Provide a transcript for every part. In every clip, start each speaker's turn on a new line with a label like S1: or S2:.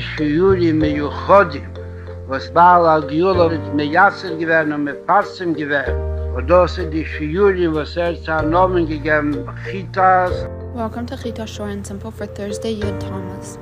S1: die Shiuri meyuchodim, was Balak Yula mit Yasser gewähren und mit Parshas gewähren. Und das sind die Shiuri, was zu Nomen gegeben, Chukas.
S2: Welcome to Chukas Short and Simple for Thursday, Yud Tammuz.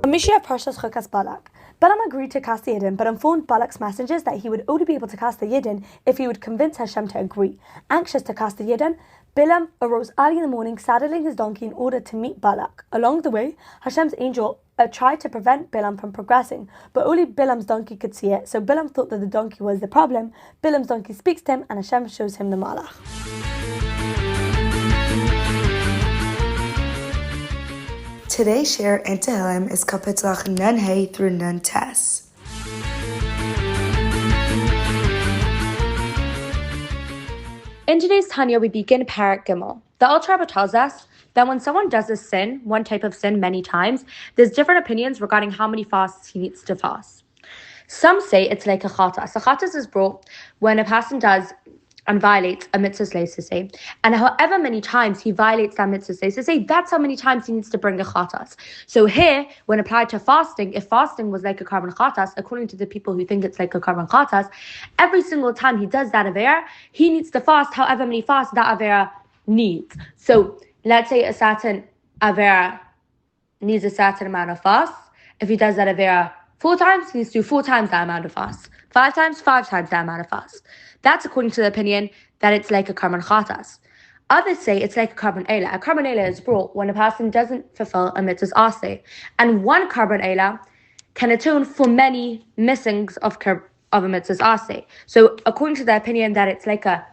S3: Misha Parshas Chukas Balak. Balaam agreed to cast the Yidden, but informed Balak's messengers that he would only be able to cast the Yidden if he would convince Hashem to agree. Anxious to cast the Yidden, Balaam arose early in the morning, saddling his donkey in order to meet Balak. Along the way, Hashem's angel tried to prevent Balaam from progressing, but only Balaam's donkey could see it, so Balaam thought that the donkey was the problem. Balaam's donkey speaks to him, and Hashem shows him the Malach.
S4: Today's share in Tehillim is Kapitlach Nun Hey through Nun Tes.
S5: In today's Tanya, we begin Parak Gimel. The Alter Rebbe tells us that when someone does a sin, one type of sin, many times, there's different opinions regarding how many fasts he needs to fast. Some say it's like a chatas. A chatas is brought when a person does and violates a mitzvah leisese, and however many times he violates that mitzvah leisese, that's how many times he needs to bring a chatas. So here, when applied to fasting, if fasting was like a carbon chatas, according to the people who think it's like a carbon chatas, every single time he does that avera, he needs to fast however many fasts that avera needs. So let's say a certain avera needs a certain amount of fasts. If he does that avera 4 times, he needs to do 4 times that amount of fasts. 5 times that amount of fasts. That's according to the opinion that it's like a carbon chatas. Others say it's like a carbon eila. A carbon eila is brought when a person doesn't fulfill a mitzvah's aseh. And one carbon eila can atone for many missings of a mitzvah's aseh. So according to the opinion that it's like a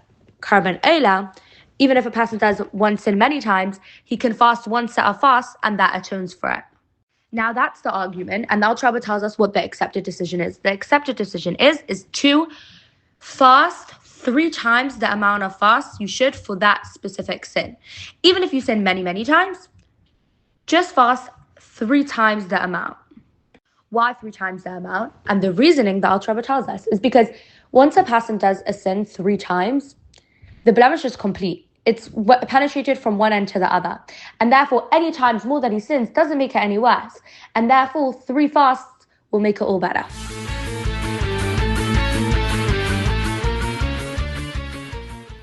S5: carbon eila, even if a person does one sin many times, he can fast one set of fasts and that atones for it. Now that's the argument, and the Alter Rebbe tells us what the accepted decision is. The accepted decision is to fast 3 times the amount of fasts you should for that specific sin. Even if you sin many, many times, just fast 3 times the amount. Why 3 times the amount? And the reasoning the Alter Rebbe tells us is because once a person does a sin 3 times, the blemish is complete. It's penetrated from one end to the other. And therefore, any times more that he sins doesn't make it any worse. And therefore, 3 fasts will make it all better.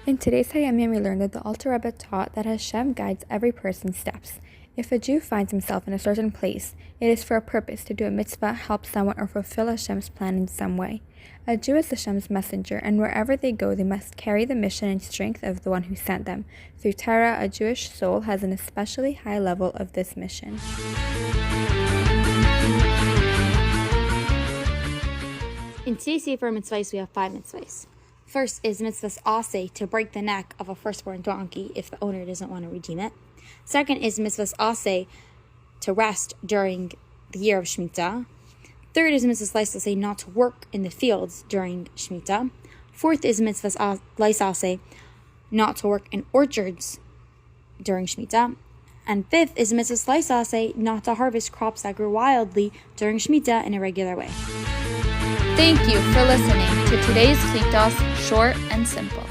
S2: In today's Hayamim, we learned that the Alter Rebbe taught that Hashem guides every person's steps. If a Jew finds himself in a certain place, it is for a purpose to do a mitzvah, help someone, or fulfill Hashem's plan in some way. A Jew is Hashem's messenger, and wherever they go, they must carry the mission and strength of the one who sent them. Through Torah, a Jewish soul has an especially high level of this mission.
S6: In today's Sefer Mitzvahs, we have 5 mitzvahs. First is mitzvahs aseh, to break the neck of a firstborn donkey if the owner doesn't want to redeem it. Second is mitzvahs aseh, to rest during the year of Shemitah. Third is mitzvahs aseh, not to work in the fields during Shemitah. Fourth is mitzvahs aseh, not to work in orchards during Shemitah. And fifth is mitzvahs aseh, not to harvest crops that grow wildly during Shemitah in a regular way.
S2: Thank you for listening to today's Chukas Short and Simple.